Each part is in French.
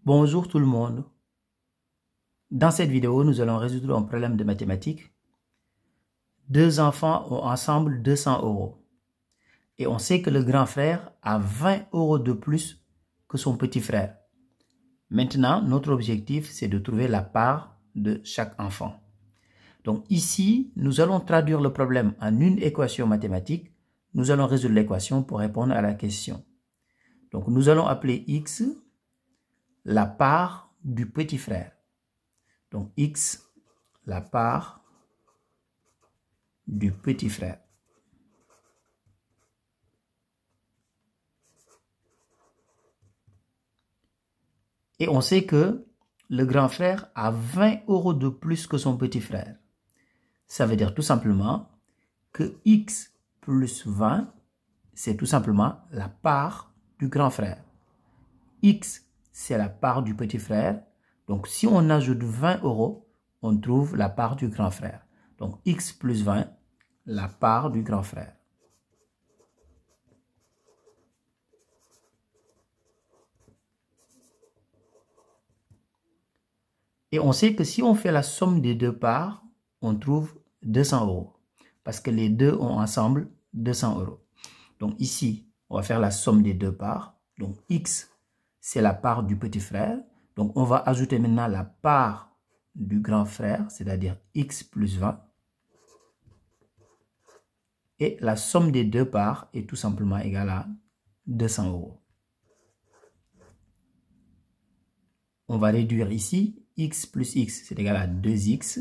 Bonjour tout le monde. Dans cette vidéo, nous allons résoudre un problème de mathématiques. Deux enfants ont ensemble 200 € et on sait que le grand frère a 20 € de plus que son petit frère. Maintenant, notre objectif, c'est de trouver la part de chaque enfant. Donc ici, nous allons traduire le problème en une équation mathématique. Nous allons résoudre l'équation pour répondre à la question. Donc nous allons appeler x la part du petit frère. Donc x, la part du petit frère. Et on sait que le grand frère a 20 € de plus que son petit frère. Ça veut dire tout simplement que x plus 20, c'est tout simplement la part du grand frère. X, c'est la part du petit frère. Donc, si on ajoute 20 €, on trouve la part du grand frère. Donc, x plus 20, la part du grand frère. Et on sait que si on fait la somme des deux parts, on trouve 200 €. Parce que les deux ont ensemble 200 €. Donc ici, on va faire la somme des deux parts. Donc x, c'est la part du petit frère. Donc on va ajouter maintenant la part du grand frère, c'est-à-dire x plus 20. Et la somme des deux parts est tout simplement égale à 200 €. On va réduire ici. X plus x, c'est égal à 2x.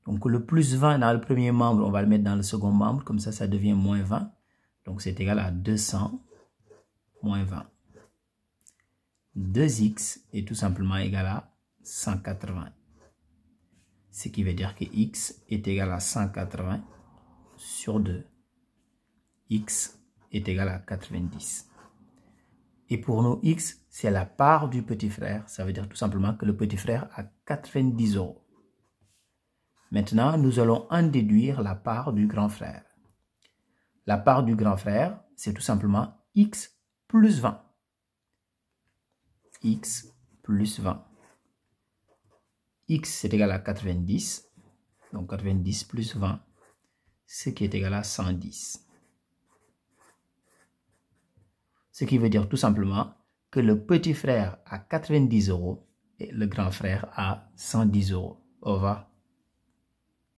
Donc le plus 20 dans le premier membre, on va le mettre dans le second membre. Comme ça devient moins 20. Donc c'est égal à 200 moins 20. 2x est tout simplement égal à 180. Ce qui veut dire que x est égal à 180 sur 2. X est égal à 90. Et pour nous, x, c'est la part du petit frère. Ça veut dire tout simplement que le petit frère a 90 €. Maintenant, nous allons en déduire la part du grand frère. La part du grand frère, c'est tout simplement x plus 20. X plus 20. X, c'est égal à 90. Donc 90 plus 20, ce qui est égal à 110. Ce qui veut dire tout simplement que le petit frère a 90 € et le grand frère a 110 €. Au revoir.